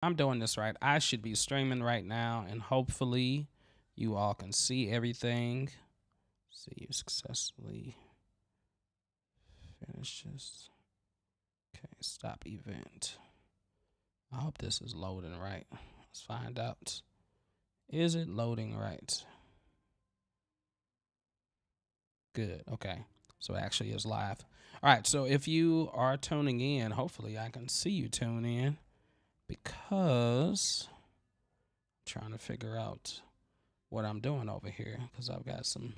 I'm doing this right. I should be streaming right now, and hopefully you all can see everything. See you successfully finishes. Okay, stop event. I hope this is loading right. Let's find out. Is it loading right? Good. Okay. So it actually is live. All right. So if you are tuning in, hopefully I can see you tune in because I'm trying to figure out what I'm doing over here because I've got some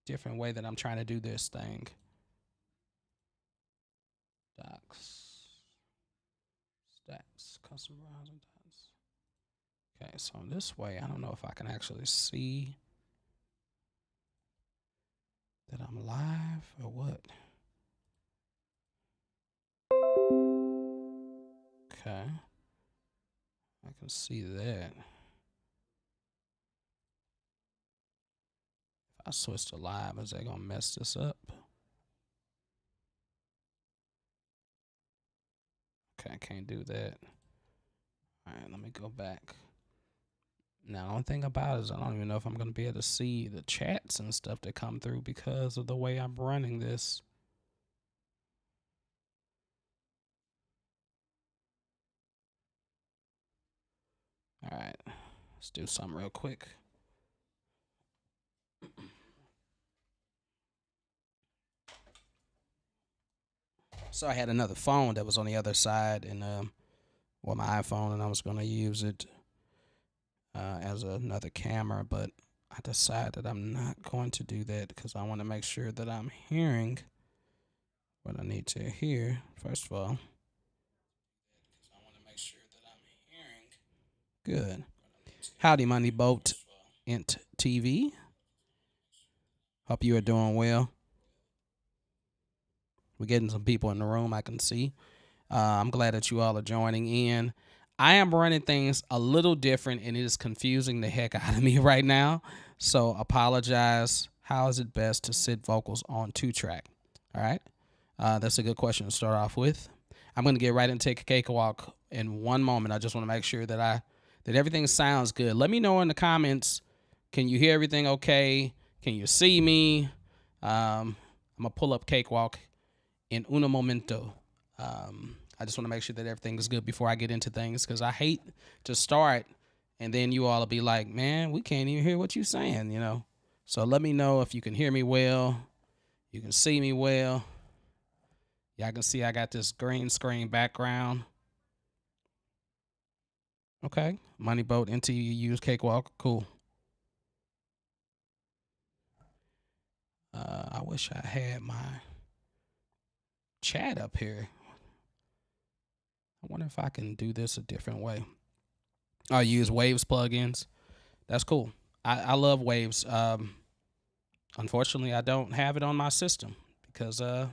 different way that I'm trying to do this thing. Docs, stats, custom browser docs. Okay, so this way, I don't know if I can actually see that I'm live or what. Okay, I can see that. If I switch to live, is that gonna mess this up? Okay, I can't do that. All right, let me go back. Now, the only thing about it is I don't even know if I'm going to be able to see the chats and stuff that come through because of the way I'm running this. All right, let's do something real quick. So I had another phone that was on the other side, and well, my iPhone, and I was going to use it as another camera, but I decided I'm not going to do that because I want to make sure that I'm hearing what I need to hear. First of all, good. Howdy, Money Boat Int TV. Hope you are doing well. We're getting some people in the room, I can see. I'm glad that you all are joining in. I am running things a little different, and it is confusing the heck out of me right now. So apologize. How is it best to sit vocals on 2-track? All right. That's a good question to start off with. I'm going to get right into Cakewalk in one moment. I just want to make sure that everything sounds good. Let me know in the comments. Can you hear everything okay? Can you see me? I'm going to pull up Cakewalk in uno momento. I just want to make sure that everything is good before I get into things because I hate to start and then you all will be like, man, we can't even hear what you're saying, you know. So let me know if you can hear me well. You can see me well. Yeah, I can see I got this green screen background. Okay. Money Boat into you use Cakewalk. Cool. I wish I had my chat up here. I wonder if I can do this a different way. I use Waves plugins. That's cool. I love Waves. Unfortunately, I don't have it on my system because I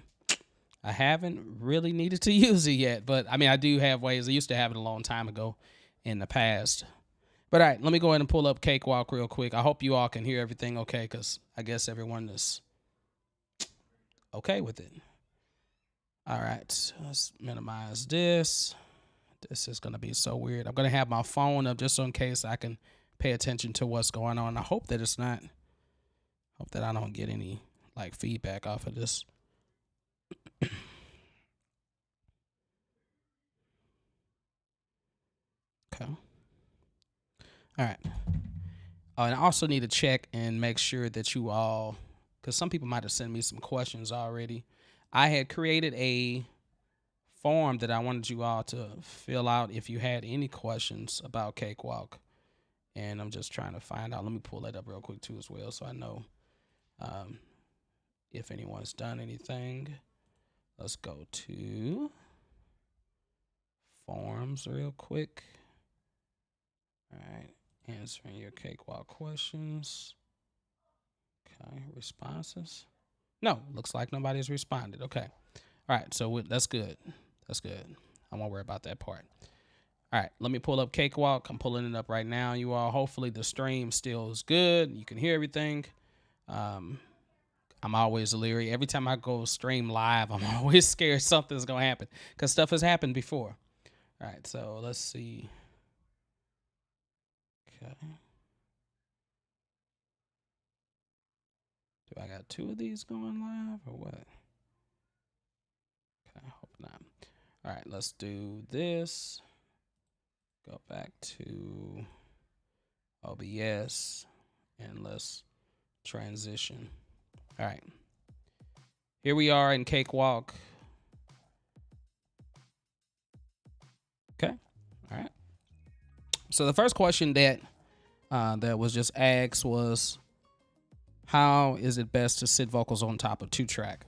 haven't really needed to use it yet. But I mean, I do have Waves. I used to have it a long time ago in the past. But all right, let me go ahead and pull up Cakewalk real quick. I hope you all can hear everything okay because I guess everyone is okay with it. All right, let's minimize this. This is going to be so weird. I'm going to have my phone up just so in case I can pay attention to what's going on. I hope that it's not, hope that I don't get any like feedback off of this. Okay. All right. And I also need to check and make sure that you all, because some people might have sent me some questions already. I had created a form that I wanted you all to fill out if you had any questions about Cakewalk. And I'm just trying to find out. Let me pull that up real quick too as well so I know if anyone's done anything. Let's go to forms real quick. All right. Answering your Cakewalk questions. Okay. Responses. No, looks like nobody's responded. Okay. All right. So that's good. That's good. I won't worry about that part. All right. Let me pull up Cakewalk. I'm pulling it up right now. You all, hopefully the stream still is good. You can hear everything. I'm always leery. Every time I go stream live, I'm always scared something's going to happen because stuff has happened before. All right, so let's see. Okay. Do I got 2 of these going live or what? Okay, I hope not. All right, let's do this. Go back to OBS and let's transition. All right. Here we are in Cakewalk. Okay. All right. So the first question that was just asked was, how is it best to sit vocals on top of 2-track?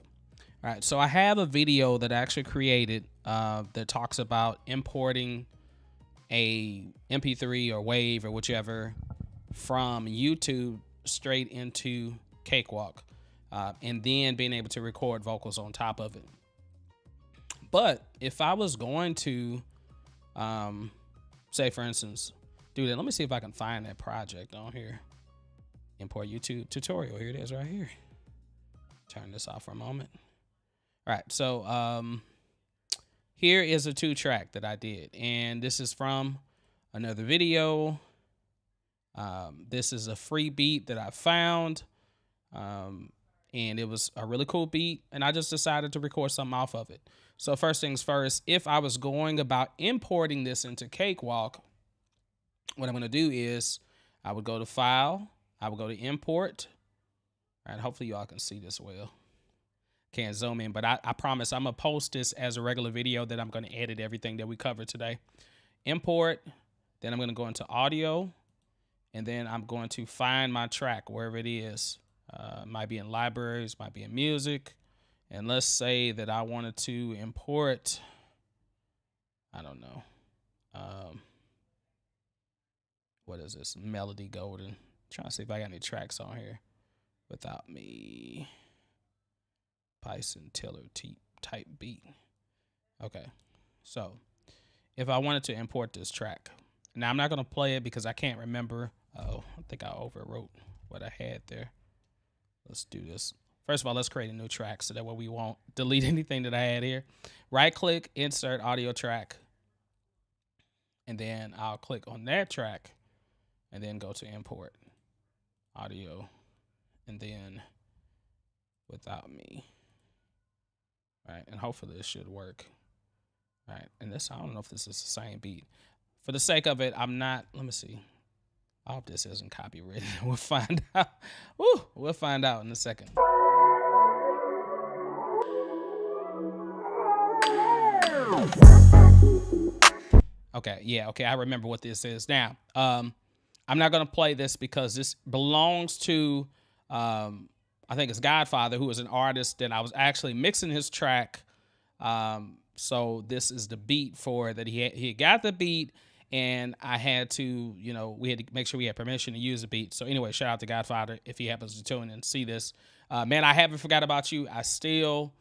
All right. So I have a video that I actually created that talks about importing a MP3 or WAV or whichever from YouTube straight into Cakewalk, and then being able to record vocals on top of it. But if I was going to say, for instance, do that, let me see if I can find that project on here. Import YouTube tutorial. Here it is right here. Turn this off for a moment. All right, so here is a 2-track that I did, and this is from another video. This is a free beat that I found, and it was a really cool beat, and I just decided to record something off of it. So first things first, if I was going about importing this into Cakewalk, what I'm going to do is I would go to File, I would go to Import. All right, hopefully y'all can see this well. Can't zoom in, but I promise I'm going to post this as a regular video that I'm going to edit everything that we covered today. Import, then I'm going to go into Audio, and then I'm going to find my track wherever it is. Might be in libraries, might be in music. And let's say that I wanted to import, I don't know. What is this? Melody Golden. Trying to see if I got any tracks on here without me. Bison Tiller type beat. Okay. So if I wanted to import this track, now I'm not going to play it because I can't remember. Oh, I think I overwrote what I had there. Let's do this. First of all, let's create a new track so that way we won't delete anything that I had here. Right click, insert audio track. And then I'll click on that track and then go to import audio and then without me. All right, and hopefully this should work. All right, and this, I don't know if this is the same beat. For the sake of it, I'm not, let me see. I hope this isn't copyrighted. We'll find out. Woo, we'll find out in a second. Okay, yeah, okay, I remember what this is. Now, I'm not going to play this because this belongs to, I think it's Godfather, who is an artist that I was actually mixing his track. So this is the beat for that. He got the beat, and I had to, you know, we had to make sure we had permission to use the beat. So anyway, shout out to Godfather if he happens to tune in and see this. Man, I haven't forgot about you. I still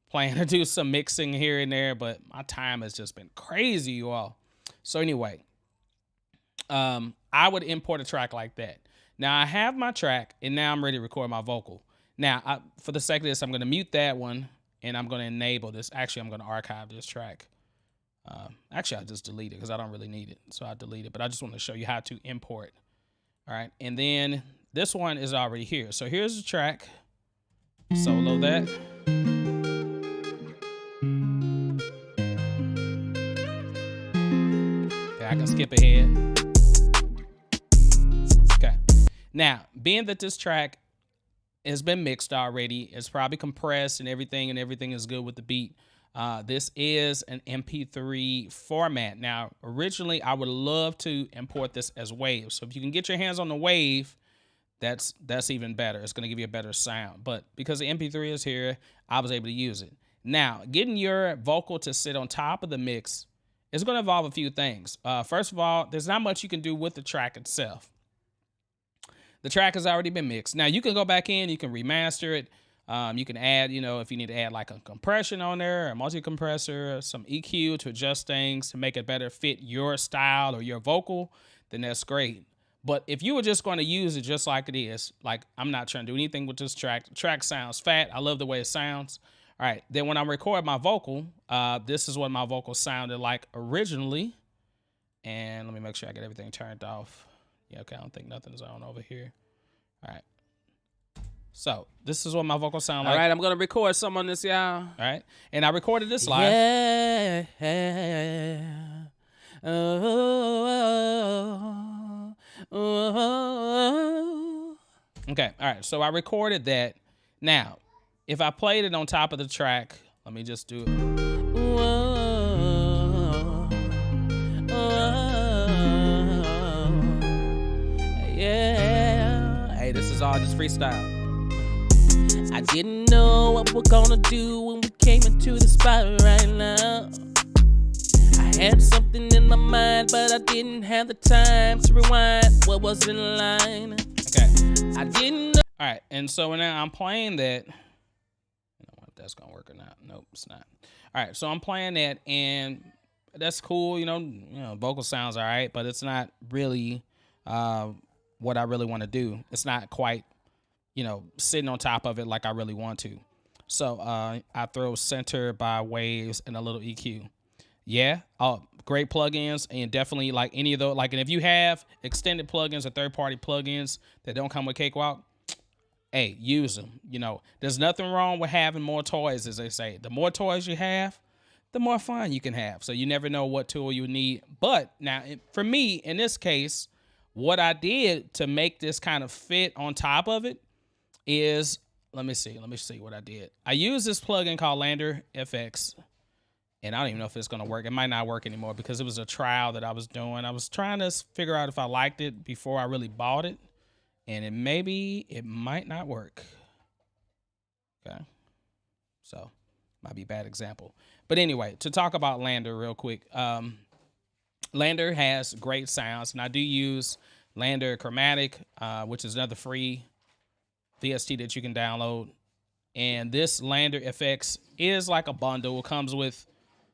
plan to do some mixing here and there, but my time has just been crazy, you all. So anyway, I would import a track like that. Now I have my track, and now I'm ready to record my vocal. Now, for the sake of this, I'm going to mute that one, and I'm going to enable this. Actually, I'm going to archive this track. Actually, I'll just delete it because I don't really need it. So I'll delete it, but I just want to show you how to import. All right, and then this one is already here. So here's the track. Solo that. Okay, I can skip ahead. Okay. Now, being that this track has been mixed already, it's probably compressed and everything is good with the beat. This is an MP3 format. Now, originally, I would love to import this as WAV. So if you can get your hands on the WAV, that's even better. It's going to give you a better sound. But because the MP3 is here, I was able to use it. Now, getting your vocal to sit on top of the mix is going to involve a few things. First of all, there's not much you can do with the track itself. The track has already been mixed. Now, you can go back in, you can remaster it. You can add, you know, if you need to add like a compression on there, a multi-compressor, some EQ to adjust things to make it better fit your style or your vocal, then that's great. But if you were just going to use it just like it is, like I'm not trying to do anything with this track. The track sounds fat. I love the way it sounds. All right, then when I record my vocal, this is what my vocal sounded like originally. And let me make sure I get everything turned off. Yeah, okay, I don't think nothing's on over here. All right. So this is what my vocals sound like. All right, I'm gonna record some on this, y'all. All right, and I recorded this live. Yeah. Okay, all right. So I recorded that. Now, if I played it on top of the track, let me just do it. Yeah. Hey, this is all just freestyle. I didn't know what we're gonna do when we came into the spot right now. I had something in my mind, but I didn't have the time to rewind what was in line. Okay. I didn't know. All right, and so now I'm playing that. I don't know if that's gonna work or not. Nope, it's not. All right, so I'm playing that, and that's cool. You know, vocal sounds all right, but it's not really what I really want to do. It's not quite, sitting on top of it like I really want to. So I throw center by waves and a little EQ. Yeah, great plugins, and definitely like any of those. Like, and if you have extended plugins or third-party plugins that don't come with Cakewalk, hey, use them. There's nothing wrong with having more toys, as they say. The more toys you have, the more fun you can have. So you never know what tool you need. But now, for me, in this case, what I did to make this kind of fit on top of it is, let me see what I did. I used this plugin called Lander FX, and I don't even know if it's going to work. It might not work anymore because it was a trial that I was doing. I was trying to figure out if I liked it before I really bought it, and it might not work. Okay, so might be a bad example. But anyway, to talk about Lander real quick, Lander has great sounds, and I do use Lander Chromatic, which is another free VST that you can download. And this Lander FX is like a bundle. It comes with,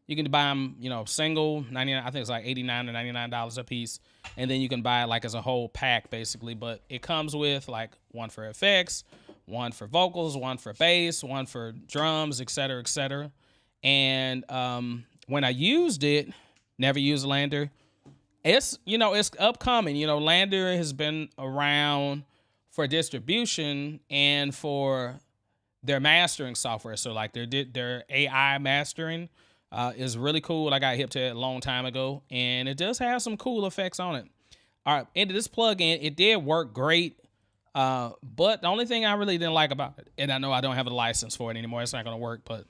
you can buy them, single, 99. I think it's like $89 or $99 a piece, and then you can buy it like as a whole pack, basically. But it comes with like one for effects, one for vocals, one for bass, one for drums, etc., etc. And when I used it, never used Lander. It's upcoming. Lander has been around for distribution and for their mastering software. So like their AI mastering is really cool. I got hip to it a long time ago, and it does have some cool effects on it. All right, into this plugin, it did work great. But the only thing I really didn't like about it, and I know I don't have a license for it anymore, it's not gonna work, but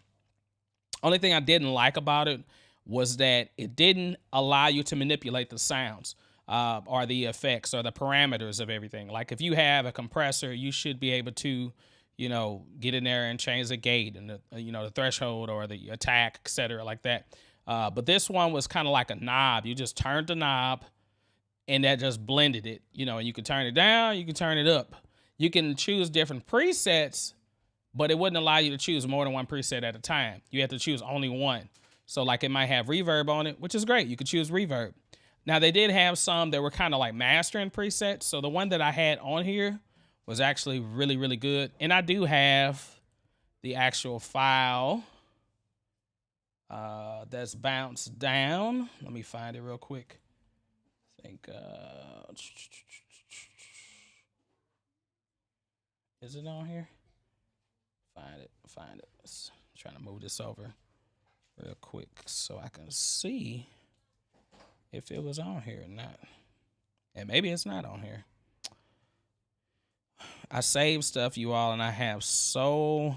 only thing I didn't like about it was that it didn't allow you to manipulate the sounds or the effects or the parameters of everything. Like if you have a compressor, you should be able to, get in there and change the gate and the threshold or the attack, etc., like that. But this one was kind of like a knob. You just turned the knob, and that just blended it. And you can turn it down, you can turn it up. You can choose different presets, but it wouldn't allow you to choose more than one preset at a time. You have to choose only one. So like it might have reverb on it, which is great. You could choose reverb. Now they did have some that were kind of like mastering presets. So the one that I had on here was actually really, really good. And I do have the actual file that's bounced down. Let me find it real quick. I think, is it on here? Find it. Let's try to move this over real quick so I can see if it was on here or not. And maybe it's not on here. I saved stuff, you all, and I have so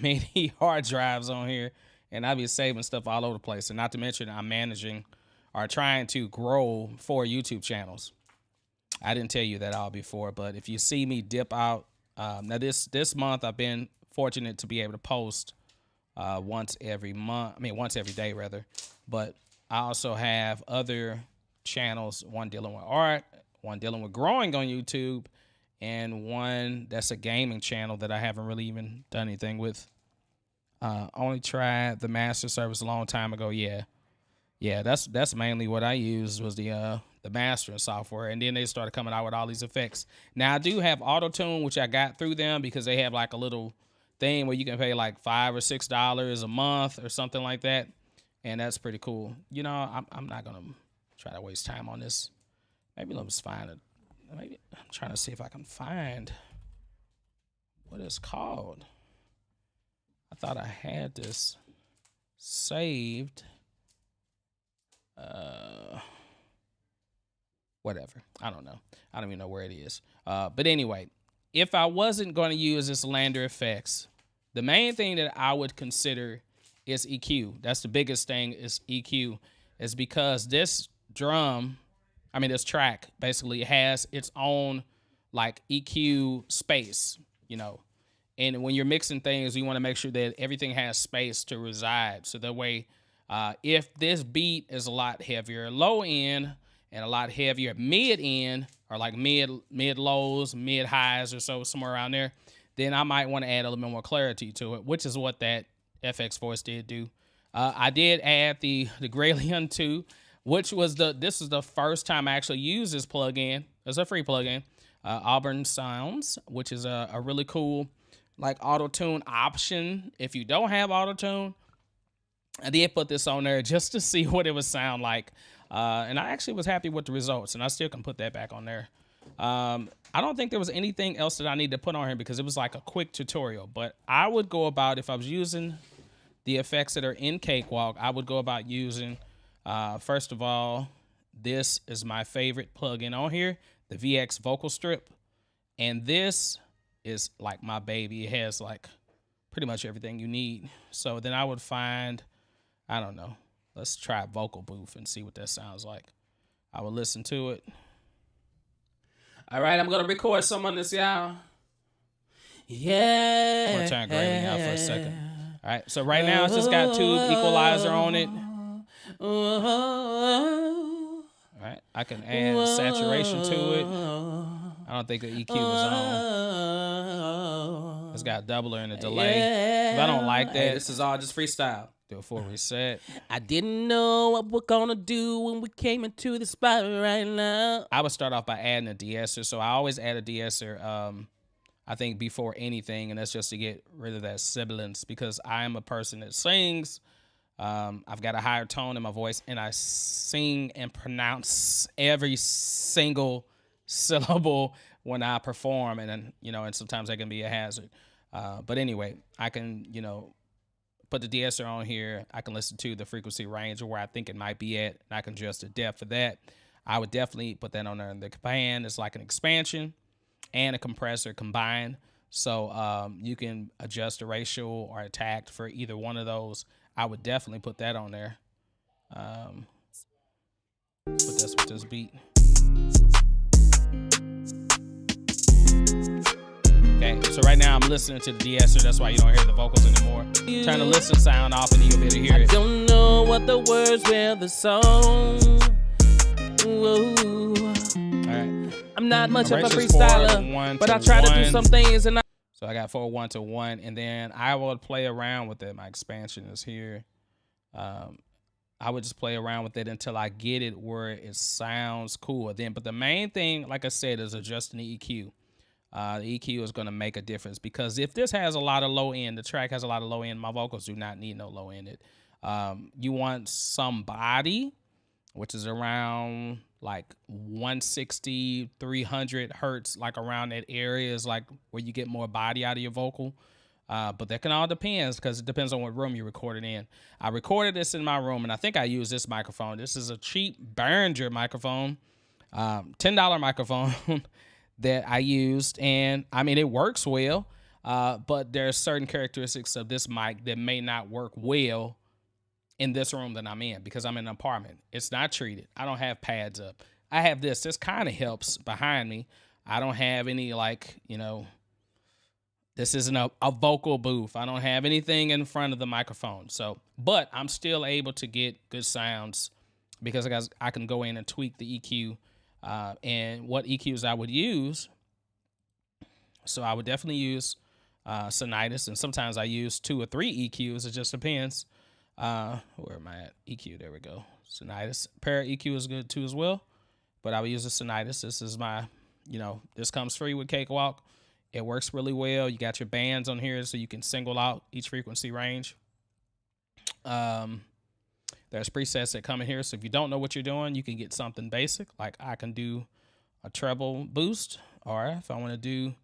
many hard drives on here, and I be saving stuff all over the place. And not to mention, I'm managing or trying to grow 4 YouTube channels. I didn't tell you that all before, but if you see me dip out, now this month I've been fortunate to be able to post once every day rather. But I also have other channels, one dealing with art, one dealing with growing on YouTube, and one that's a gaming channel that I haven't really even done anything with. Only tried the master service a long time ago. Yeah, that's mainly what I used was the mastering software, and then they started coming out with all these effects. Now I do have auto tune, which I got through them because they have like a little thing where you can pay like $5 or $6 a month or something like that, and that's pretty cool. You know, I'm not gonna try to waste time on this. Maybe let's find it. Maybe I'm trying to see if I can find what it's called. I thought I had this saved. Whatever. I don't know. I don't even know where it is. But anyway, if I wasn't going to use this Lander Effects, the main thing that I would consider is EQ. That's the biggest thing is EQ, is because this this track basically has its own like EQ space, you know. And when you're mixing things, you want to make sure that everything has space to reside. So that way, if this beat is a lot heavier low end and a lot heavier mid end, or like mid lows, mid highs, or so somewhere around there, then I might want to add a little bit more clarity to it, which is what that FX Voice did do. I did add the Graylian 2, which was this is the first time I actually used this plugin. It's a free plugin, Auburn Sounds, which is a really cool like auto-tune option. If you don't have auto-tune, I did put this on there just to see what it would sound like. And I actually was happy with the results, and I still can put that back on there. I don't think there was anything else that I need to put on here because it was like a quick tutorial. But I would go about, if I was using the effects that are in Cakewalk, I would go about using, first of all, this is my favorite plugin on here, the VX Vocal Strip. And this is like my baby. It has like pretty much everything you need. So then I would find, I don't know, let's try Vocal Booth and see what that sounds like. I will listen to it. All right, I'm going to record some on this, y'all. Yeah. I'm going to turn Gravy out for a second. All right, so right now it's just got tube equalizer on it. All right, I can add saturation to it. I don't think the EQ was on. It's got doubler and a delay. If I don't like that, hey, this is all just freestyle. Do a full reset. I didn't know what we're gonna do when we came into the spot right now. I would start off by adding a de-esser. So I always add a de-esser, I think, before anything, and that's just to get rid of that sibilance, because I am a person that sings. I've got a higher tone in my voice, and I sing and pronounce every single syllable when I perform, and then, you know, and sometimes that can be a hazard. But anyway, I can, you know, put the de-esser on here. I can listen to the frequency range or where I think it might be at, and I can adjust the depth for that. I would definitely put that on there. And the command is like an expansion and a compressor combined. So you can adjust the ratio or attack for either one of those. I would definitely put that on there. Put this with this beat. Okay, so right now I'm listening to the de-esser. That's why you don't hear the vocals anymore. Turn the listen sound off and you'll be able to hear it. I don't know what the words were the song. Whoa. All right. I'm not much of a freestyler, but I try to do some things. And so I got 4 1 to 1, and then I would play around with it. My expansion is here. I would just play around with it until I get it where it sounds cool. But the main thing, like I said, is adjusting the EQ. The EQ is going to make a difference, because if this has a lot of low end, the track has a lot of low end, my vocals do not need no low end. You want some body, which is around like 160, 300 hertz, like around that area is like where you get more body out of your vocal. But that can all depend, because it depends on what room you recorded in. I recorded this in my room, and I think I used this microphone. This is a cheap Behringer microphone, $10 microphone that I used, and I mean, it works well, but there's certain characteristics of this mic that may not work well in this room that I'm in, because I'm in an apartment. It's not treated. I don't have pads up. I have this. This kind of helps behind me. I don't have any, like, you know, this isn't a vocal booth. I don't have anything in front of the microphone. So, but I'm still able to get good sounds because I can go in and tweak the EQ. And what EQs I would use. So I would definitely use Sonitis, and sometimes I use 2 or 3 EQs. It just depends. Where am I at? EQ, there we go. Sonitis. Para EQ is good too as well, but I would use a Sonitis. This is my, you know, this comes free with Cakewalk. It works really well. You got your bands on here so you can single out each frequency range. There's presets that come in here. So if you don't know what you're doing, you can get something basic. Like I can do a treble boost, or if I want to do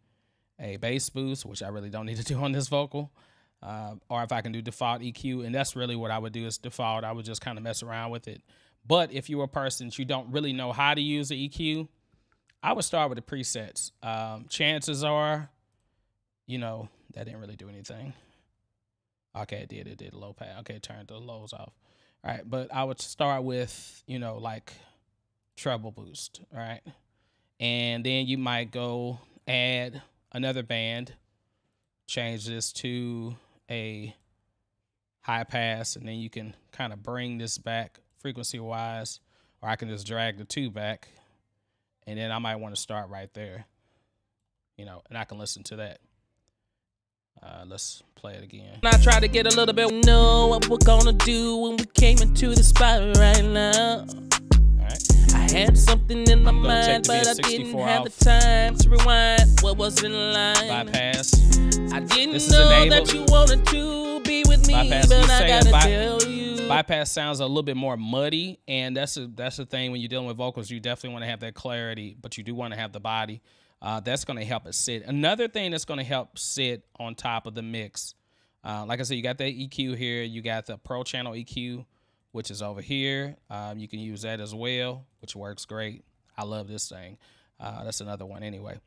a bass boost, which I really don't need to do on this vocal, or if I can do default EQ, and that's really what I would do is default. I would just kind of mess around with it. But if you're a person that you don't really know how to use the EQ, I would start with the presets. Chances are, that didn't really do anything. Okay, it did. It did low pass. Okay, turned the lows off. All right, but I would start with, like treble boost, all right? And then you might go add another band, change this to a high pass, and then you can kind of bring this back frequency-wise, or I can just drag the 2 back, and then I might want to start right there, and I can listen to that. Let's play it again. I try to get a little bit know what we're gonna do when we came into the spot right now. Alright. I had something in my mind, but I didn't have the time to rewind what was in line. Bypass. I didn't know that you wanted to be with me, bypass, but I gotta tell you. Bypass sounds a little bit more muddy, and that's the thing when you're dealing with vocals. You definitely want to have that clarity, but you do want to have the body. That's going to help it sit. Another thing that's going to help sit on top of the mix, like I said, you got that EQ here. You got the Pro Channel EQ, which is over here. You can use that as well, which works great. I love this thing. That's another one anyway.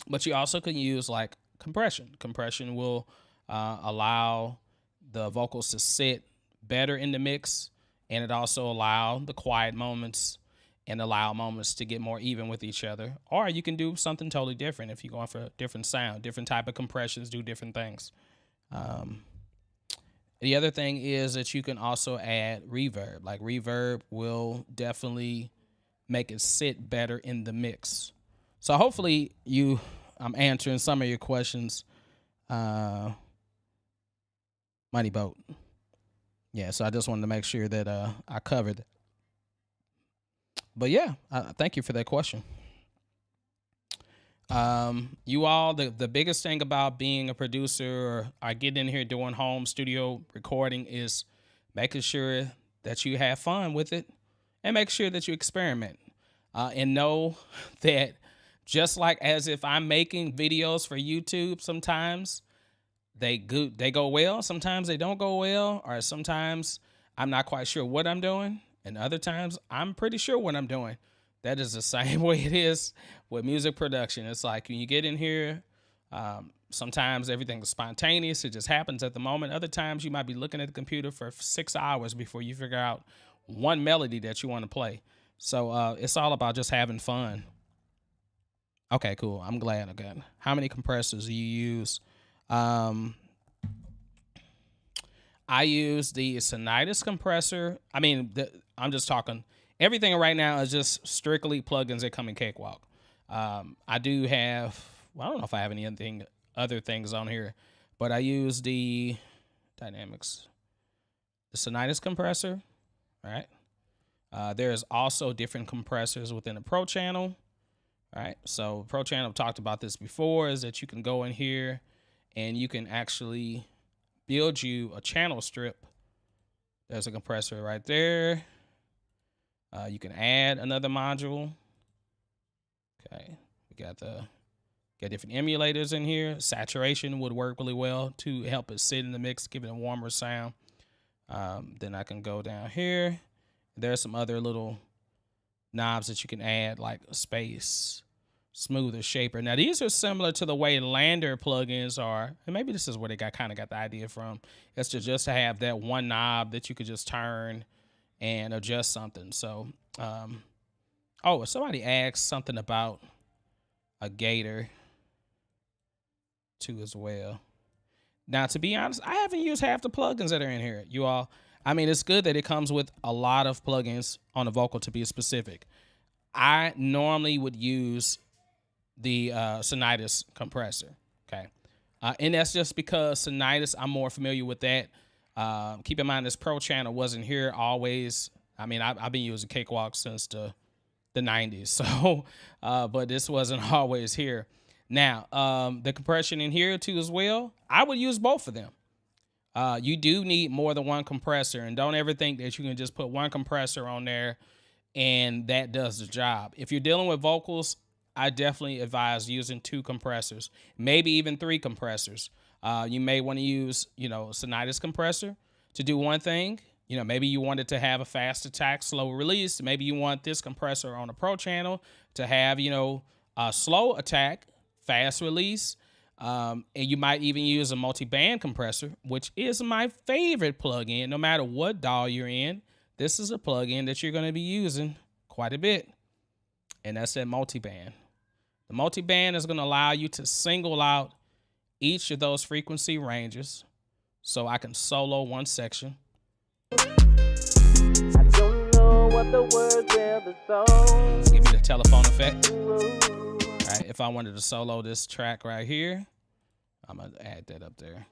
But you also can use like compression. Compression will allow the vocals to sit better in the mix, and it also allow the quiet moments and the loud moments to get more even with each other. Or you can do something totally different if you're going for a different sound, different type of compressions, do different things. The other thing is that you can also add reverb. Like reverb will definitely make it sit better in the mix. So hopefully I'm answering some of your questions. Money Boat. Yeah, so I just wanted to make sure that I covered it. But yeah, thank you for that question. You all, the biggest thing about being a producer or getting in here doing home studio recording is making sure that you have fun with it and make sure that you experiment. And know that just like as if I'm making videos for YouTube, sometimes they go well, sometimes they don't go well, or sometimes I'm not quite sure what I'm doing. And other times, I'm pretty sure what I'm doing. That is the same way it is with music production. It's like when you get in here, sometimes everything is spontaneous. It just happens at the moment. Other times, you might be looking at the computer for 6 hours before you figure out one melody that you want to play. So it's all about just having fun. Okay, cool. I'm glad. Okay. How many compressors do you use? I use the Sonitis compressor. I mean, I'm just talking. Everything right now is just strictly plugins that come in Cakewalk. I do have, well, I don't know if I have any other things on here, but I use the Dynamics, the Sonitis compressor, right? There's also different compressors within the Pro Channel, right? So Pro Channel, I've talked about this before, is that you can go in here and you can actually build you a channel strip. There's a compressor right there. You can add another module. Okay, we got different emulators in here. Saturation would work really well to help it sit in the mix, give it a warmer sound. Then I can go down here. There's some other little knobs that you can add, like a space, smoother, shaper. Now these are similar to the way Lander plugins are, and maybe this is where they kind of got the idea from. It's just to have that one knob that you could just turn and adjust something. So, somebody asked something about a gator too as well. Now, to be honest, I haven't used half the plugins that are in here, you all. I mean, it's good that it comes with a lot of plugins on a vocal to be specific. I normally would use the Sonitis compressor, okay? And that's just because Sonitis, I'm more familiar with that. Keep in mind, this Pro Channel wasn't here always. I mean, I've been using Cakewalk since the 90s, so, but this wasn't always here. Now, the compression in here too as well, I would use both of them. You do need more than one compressor, and don't ever think that you can just put one compressor on there and that does the job. If you're dealing with vocals, I definitely advise using 2 compressors, maybe even 3 compressors. You may want to use, Sonitis compressor to do one thing. Maybe you wanted to have a fast attack, slow release. Maybe you want this compressor on a pro channel to have, a slow attack, fast release. And you might even use a multi-band compressor, which is my favorite plugin. No matter what DAW you're in, this is a plugin that you're going to be using quite a bit. And that's that multi-band. The multi-band is going to allow you to single out each of those frequency ranges. So I can solo one section. I don't know what the words of the song. Let's give you the telephone effect. All right, if I wanted to solo this track right here, I'm going to add that up there.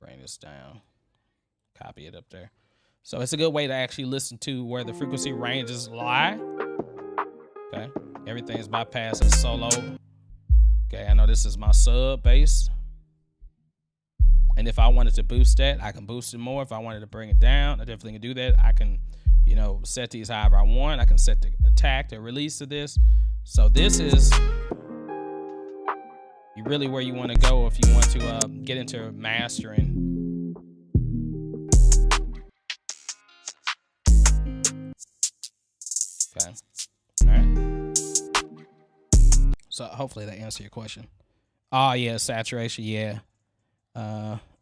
Bring this down. Copy it up there. So it's a good way to actually listen to where the frequency ranges lie. Okay, everything's bypassed as solo. Okay, I know this is my sub bass. And if I wanted to boost that, I can boost it more. If I wanted to bring it down, I definitely can do that. I can, set these however I want. I can set the attack, the release of this. So this is really where you want to go if you want to get into mastering. Okay. All right. So hopefully that answered your question. Oh yeah, saturation. Yeah.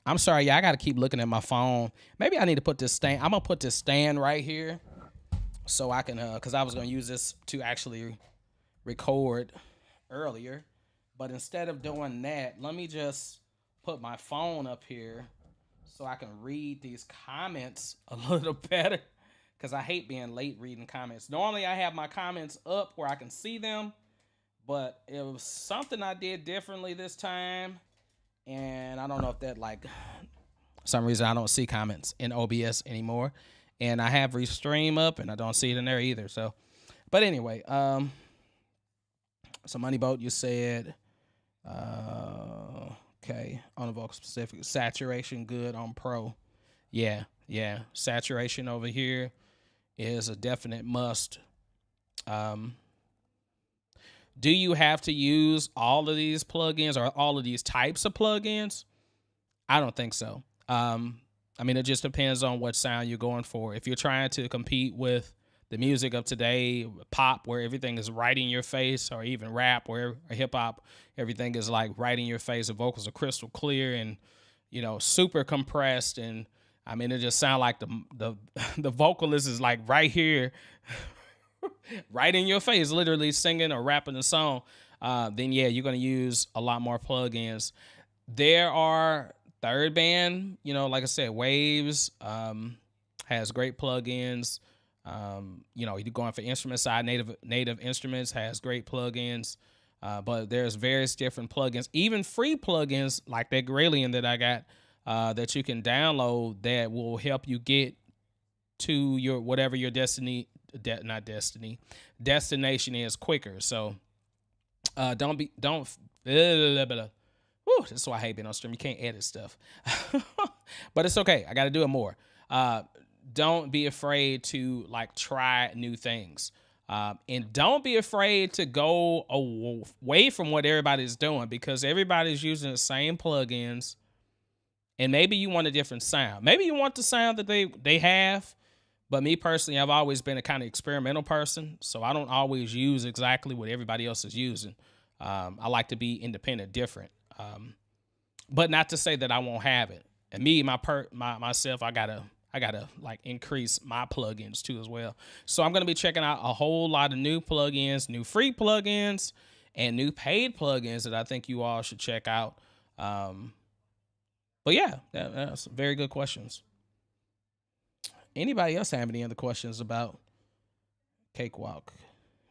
I'm sorry. Yeah, I got to keep looking at my phone. Maybe I need to put this stand. I'm gonna put this stand right here so I can, cause I was gonna use this to actually record earlier, but instead of doing that, let me just put my phone up here so I can read these comments a little better. Cause I hate being late reading comments. Normally I have my comments up where I can see them, but it was something I did differently this time. And I don't know if that, for some reason I don't see comments in OBS anymore. And I have Restream up and I don't see it in there either. So, but anyway, so Moneyboat, you said, okay, on the vocal specific, saturation good on pro. Yeah, saturation over here is a definite must. Do you have to use all of these plugins or all of these types of plugins? I don't think so. It just depends on what sound you're going for. If you're trying to compete with the music of today, pop, where everything is right in your face, or even rap, or hip hop, everything is like right in your face. The vocals are crystal clear and, super compressed. And it just sounds like the vocalist is like right here, right in your face, literally singing or rapping the song. Then yeah, you're going to use a lot more plugins. There are third band, like I said, Waves has great plugins. You're going for instrument side, native instruments has great plugins. But there's various different plugins, even free plugins like that Gralian that I got that you can download that will help you get to your whatever your destination is quicker. So Woo, this is why I hate being on stream. You can't edit stuff. But it's okay. I got to do it more. Don't be afraid to try new things. And don't be afraid to go away from what everybody's doing, because everybody's using the same plugins. And maybe you want a different sound. Maybe you want the sound that they have. But me personally, I've always been a kind of experimental person. So I don't always use exactly what everybody else is using. I like to be independent, different. But not to say that I won't have it. And me, myself, I gotta increase my plugins too as well. So I'm gonna be checking out a whole lot of new plugins, new free plugins, and new paid plugins that I think you all should check out. But yeah, that's very good questions. Anybody else have any other questions about Cakewalk?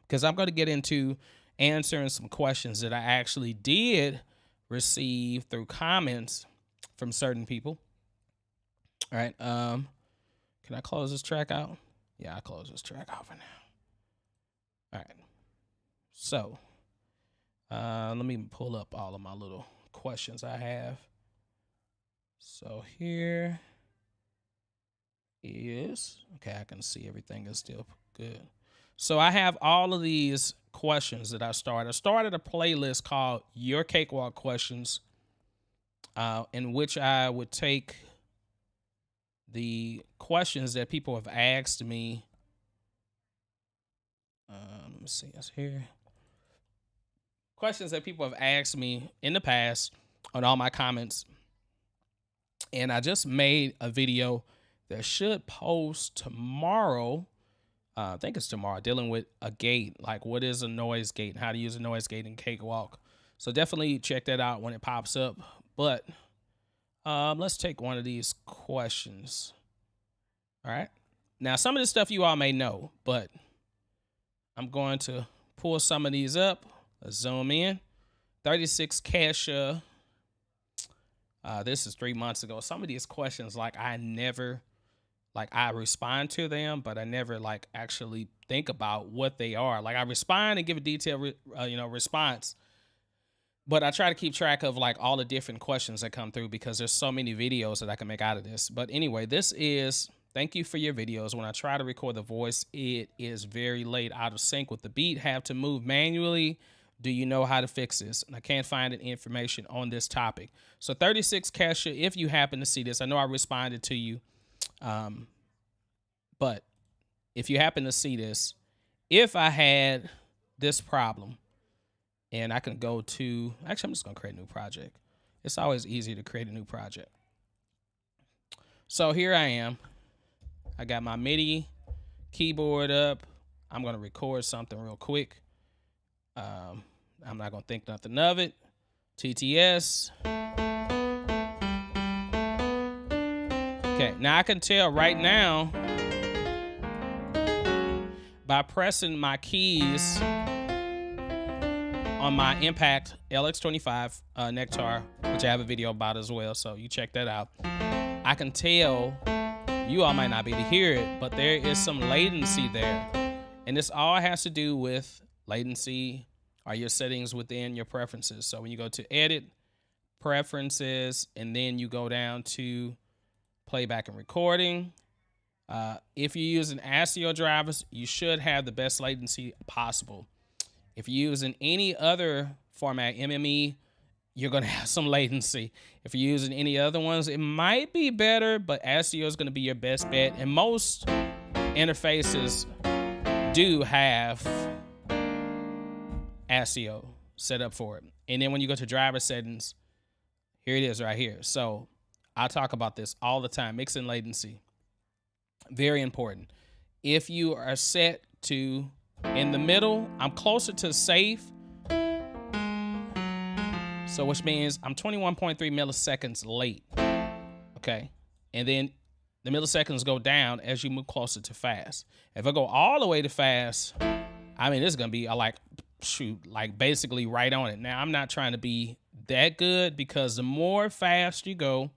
Because I'm going to get into answering some questions that I actually did receive through comments from certain people. All right. Can I close this track out? Yeah, I'll close this track out for now. All right. So Let me pull up all of my little questions I have. So here is, okay, I can see everything is still good. So I have all of these questions that I started. I started a playlist called Your Cakewalk Questions, in which I would take the questions that people have asked me. Let me see, it's here. Questions that people have asked me in the past on all my comments. And I just made a video that should post tomorrow. I think it's tomorrow, dealing with a gate, like what is a noise gate and how to use a noise gate in Cakewalk. So definitely check that out when it pops up. But let's take one of these questions. All right. Now, some of this stuff you all may know, but I'm going to pull some of these up. Let's zoom in. 36 Kesha. This is 3 months ago. Some of these questions, like I respond to them, but I never like actually think about what they are. Like I respond and give a detailed, response, but I try to keep track of like all the different questions that come through because there's so many videos that I can make out of this. But anyway, this is, thank you for your videos. When I try to record the voice, it is very late, out of sync with the beat, have to move manually. Do you know how to fix this? And I can't find any information on this topic. So 36 Kesha, if you happen to see this, I know I responded to you. But if you happen to see this, if I had this problem, and I can go to, actually, I'm just going to create a new project. It's always easier to create a new project. So here I am. I got my MIDI keyboard up. I'm going to record something real quick. I'm not going to think nothing of it. TTS. Okay, now I can tell right now by pressing my keys on my Impact LX25 Nectar, which I have a video about as well, so you check that out. I can tell, you all might not be able to hear it, but there is some latency there. And this all has to do with latency or your settings within your preferences. So when you go to Edit, Preferences, and then you go down to Playback and Recording, if you're using ASIO drivers, you should have the best latency possible. If you're using any other format, MME, you're going to have some latency. If you're using any other ones, it might be better, but ASIO is going to be your best bet. And most interfaces do have ASIO set up for it. And then when you go to driver settings, here it is right here. So I talk about this all the time, mixing latency. Very important. If you are set to in the middle, I'm closer to safe. So which means I'm 21.3 milliseconds late. Okay. And then the milliseconds go down as you move closer to fast. If I go all the way to fast, I mean, this is going to be like basically right on it. Now, I'm not trying to be that good because the more fast you go,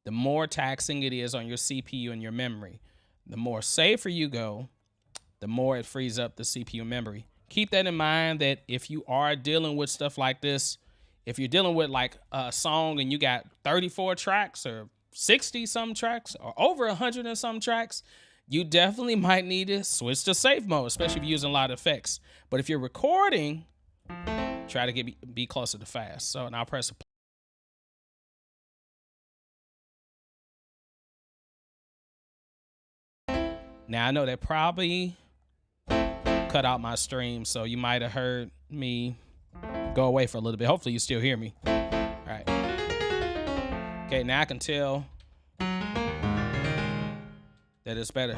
the more taxing it is on your CPU and your memory. The more safer you go, the more it frees up the CPU memory. Keep that in mind, that if you are dealing with stuff like this, if you're dealing with like a song and you got 34 tracks or 60 some tracks or over 100 and some tracks, you definitely might need to switch to safe mode, especially if you're using a lot of effects. But if you're recording, try to be closer to fast. So now press play. Now I know that probably cut out my stream, so you might have heard me go away for a little bit. Hopefully you still hear me. All right. Okay, now I can tell that it's better.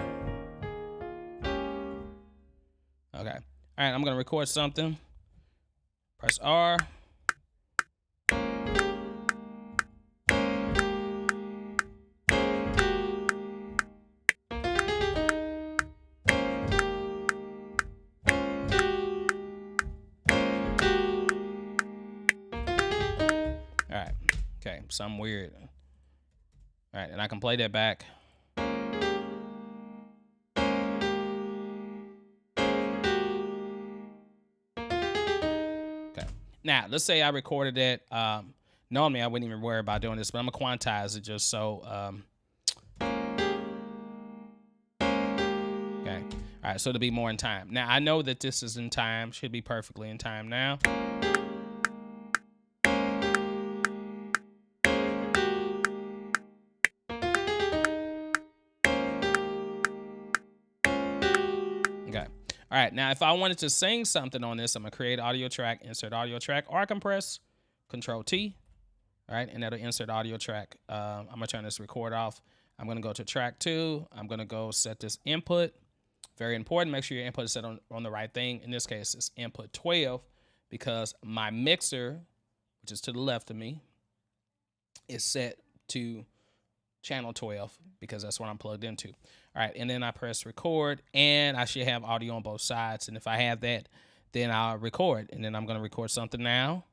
Okay. All right, I'm gonna record something. Press R. All right. Okay, something weird. All right, and I can play that back. Now, let's say I recorded it. Normally, I wouldn't even worry about doing this, but I'm going to quantize it just so. Okay. All right, so it'll be more in time. Now, I know that this is in time. Should be perfectly in time now. Okay. All right, now if I wanted to sing something on this, I'm going to create audio track, insert audio track, or I can press Control T. All right, and that'll insert audio track. I'm going to turn this record off. I'm going to go to track 2. I'm going to go set this input. Very important. Make sure your input is set on the right thing. In this case, it's input 12 because my mixer, which is to the left of me, is set to channel 12 because that's what I'm plugged into. All right, and then I press record, and I should have audio on both sides. And if I have that, then I'll record. And then I'm going to record something now.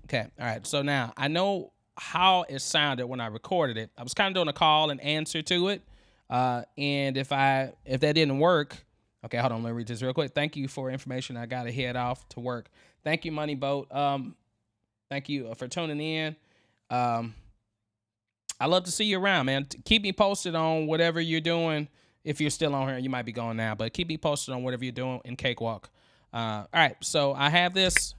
Okay, all right. So now I know how it sounded when I recorded it. I was kind of doing a call and answer to it. And if that didn't work, okay, hold on, let me read this real quick. Thank you for information. I gotta head off to work. Thank you, Money Boat. Thank you for tuning in. I love to see you around, man. Keep me posted on whatever you're doing. If you're still on here, you might be going now, but keep me posted on whatever you're doing in Cakewalk. All right, so I have this.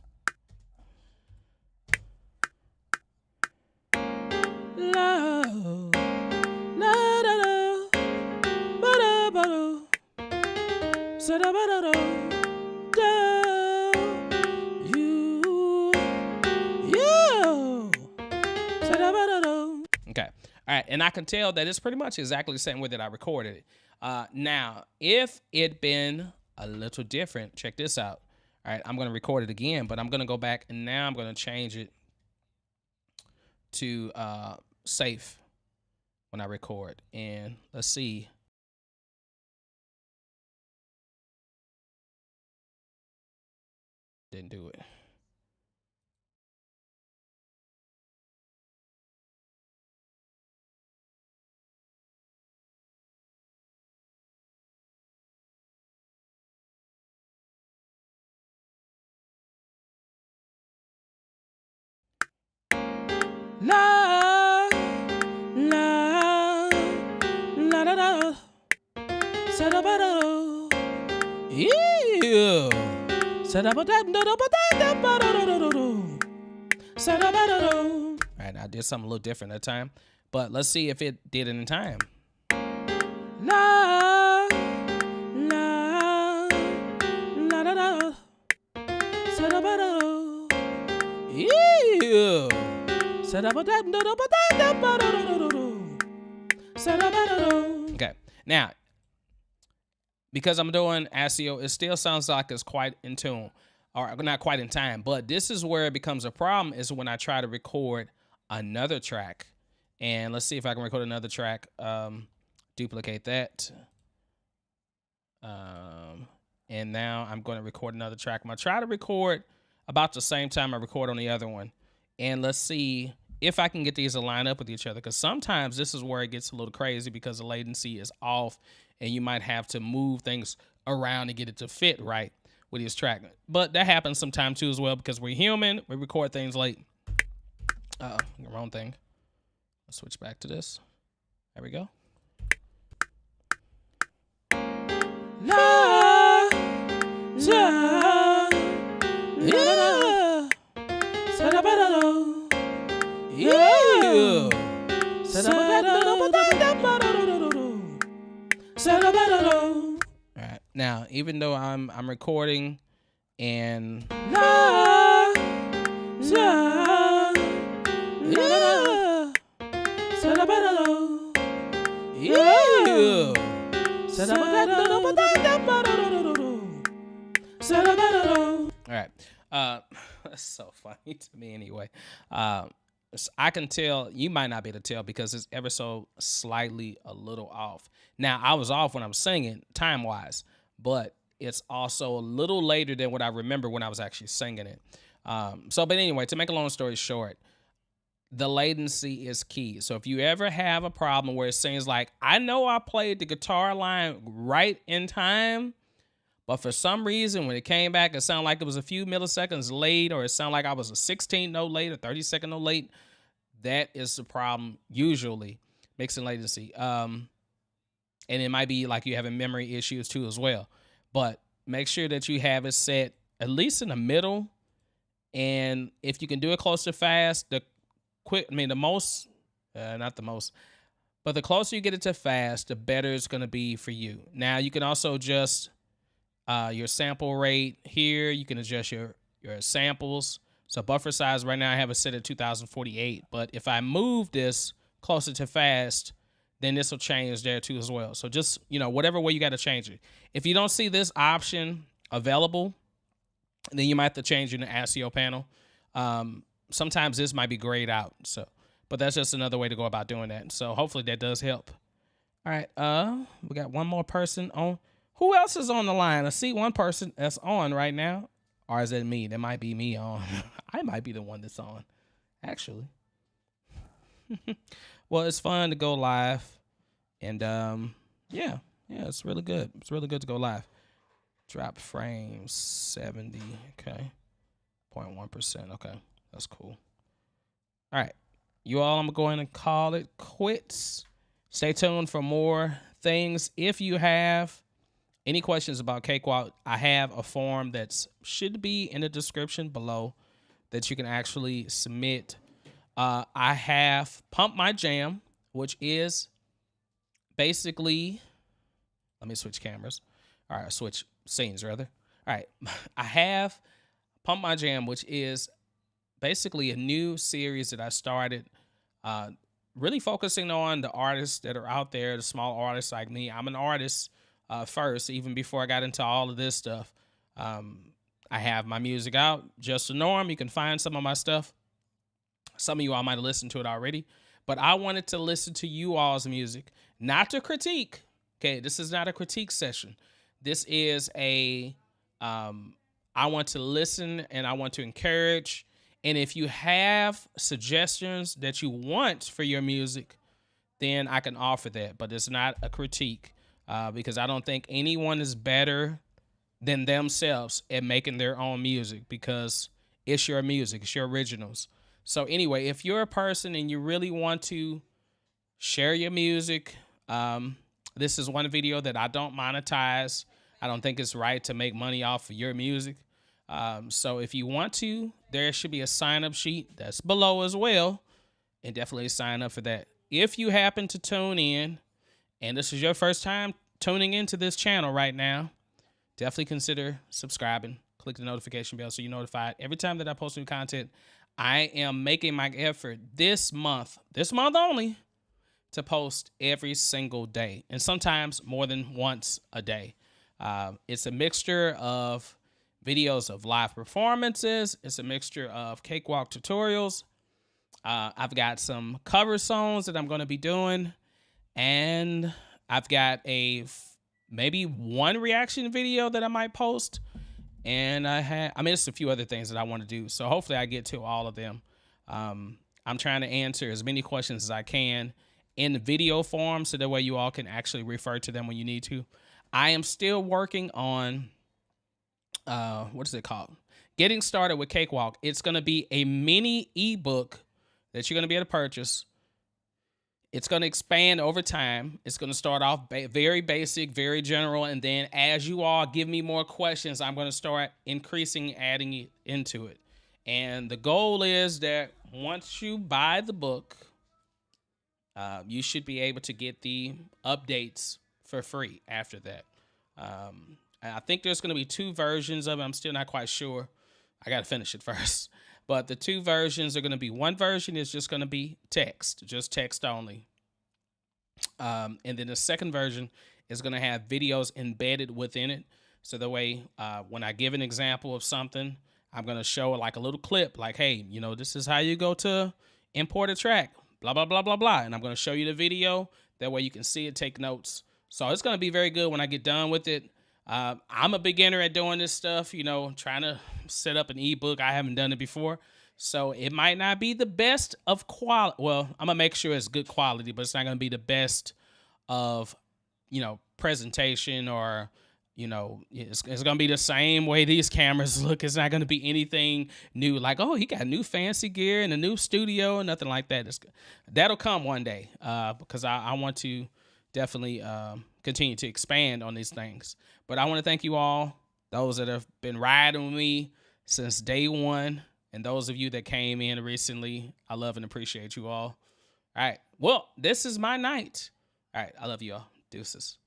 Okay. All right. And I can tell that it's pretty much exactly the same way that I recorded it. Now, if it been a little different, check this out. All right. I'm going to record it again, but I'm going to go back and now I'm going to change it to safe when I record. And let's see. Didn't do it. La la la la la. Yeah. All right, I did something a little different that time, but let's see if it did it in time. La la la la la. Yeah. Okay, now because I'm doing ASIO, it still sounds like it's quite in tune, or not quite in time. But this is where it becomes a problem, is when I try to record another track. And let's see if I can record another track. Duplicate that. And now I'm going to record another track. I'm going to try to record about the same time I record on the other one. And let's see if I can get these to line up with each other, because sometimes this is where it gets a little crazy because the latency is off and you might have to move things around to get it to fit right with this track. But that happens sometimes too as well, because we're human. We record things late. Wrong thing. Let's switch back to this. There we go. La, la, yeah. Yeah. All right. Now, even though I'm recording and la, la, yeah. Yeah. All right. That's so funny to me anyway. I can tell, you might not be able to tell because it's ever so slightly a little off. Now, I was off when I'm singing time-wise, but it's also a little later than what I remember when I was actually singing it. But anyway, to make a long story short, the latency is key. So if you ever have a problem where it seems like, I know I played the guitar line right in time, but for some reason, when it came back, it sounded like it was a few milliseconds late, or it sounded like I was a 16 note late, or 30-second note late. That is the problem, usually, mixing latency. And it might be like you having memory issues too as well. But make sure that you have it set at least in the middle. And if you can do it close to fast, the most, not the most, but the closer you get it to fast, the better it's going to be for you. Now, you can also adjust your sample rate here. You can adjust your samples. So buffer size right now I have it set at 2048. But if I move this closer to fast, then this will change there too as well. So just, whatever way you got to change it. If you don't see this option available, then you might have to change in the ASIO panel. Sometimes this might be grayed out. But that's just another way to go about doing that. So hopefully that does help. All right. We got one more person on. Who else is on the line? I see one person that's on right now. Or is it me? That might be me on. I might be the one that's on, actually. Well, it's fun to go live. And yeah, it's really good. It's really good to go live. Drop frames 70. Okay. 0.1%. Okay. That's cool. All right. You all, I'm going to call it quits. Stay tuned for more things. If you have any questions about Cakewalk, I have a form that should be in the description below that you can actually submit. I have Pump My Jam, which is basically, let me switch cameras. All right, switch scenes rather. All right, I have Pump My Jam, which is basically a new series that I started, really focusing on the artists that are out there, the small artists like me. I'm an artist first, even before I got into all of this stuff. I have my music out, Just a Norm. You can find some of my stuff. Some of you all might have listened to it already, but I wanted to listen to you all's music, not to critique. Okay, this is not a critique session. This is I want to listen and I want to encourage. And if you have suggestions that you want for your music, then I can offer that. But it's not a critique because I don't think anyone is better than themselves at making their own music, because it's your music, it's your originals. So anyway, if you're a person and you really want to share your music, this is one video that I don't monetize. I don't think it's right to make money off of your music. So if you want to, there should be a sign-up sheet that's below as well, and definitely sign up for that. If you happen to tune in, and this is your first time tuning into this channel right now, definitely consider subscribing. Click the notification bell so you're notified every time that I post new content. I am making my effort this month only, to post every single day, and sometimes more than once a day. It's a mixture of videos of live performances. It's a mixture of Cakewalk tutorials. I've got some cover songs that I'm going to be doing, and I've got maybe one reaction video that I might post. And it's a few other things that I want to do. So hopefully I get to all of them. I'm trying to answer as many questions as I can in video form, so that way you all can actually refer to them when you need to. I am still working on, what is it called? Getting started with Cakewalk. It's going to be a mini ebook that you're going to be able to purchase. It's going to expand over time. It's going to start off very basic, very general. And then as you all give me more questions, I'm going to start increasing, adding it into it. And the goal is that once you buy the book, you should be able to get the updates for free after that. I think there's going to be 2 versions of it. I'm still not quite sure. I got to finish it first. But the 2 versions are going to be, one version is just going to be text, just text only. And then the second version is going to have videos embedded within it. So the way when I give an example of something, I'm going to show like a little clip like, hey, this is how you go to import a track, blah, blah, blah, blah, blah. And I'm going to show you the video. That way you can see it, take notes. So it's going to be very good when I get done with it. I'm a beginner at doing this stuff, trying to set up an ebook. I haven't done it before. So it might not be the best of quality. Well, I'm going to make sure it's good quality, but it's not going to be the best of, presentation or, it's going to be the same way these cameras look. It's not going to be anything new. Like, oh, he got new fancy gear and a new studio and nothing like that. That'll come one day because I want to definitely continue to expand on these things. But I want to thank you all, those that have been riding with me since day one, and those of you that came in recently. I love and appreciate you all. All right. Well, this is my night. All right. I love you all. Deuces.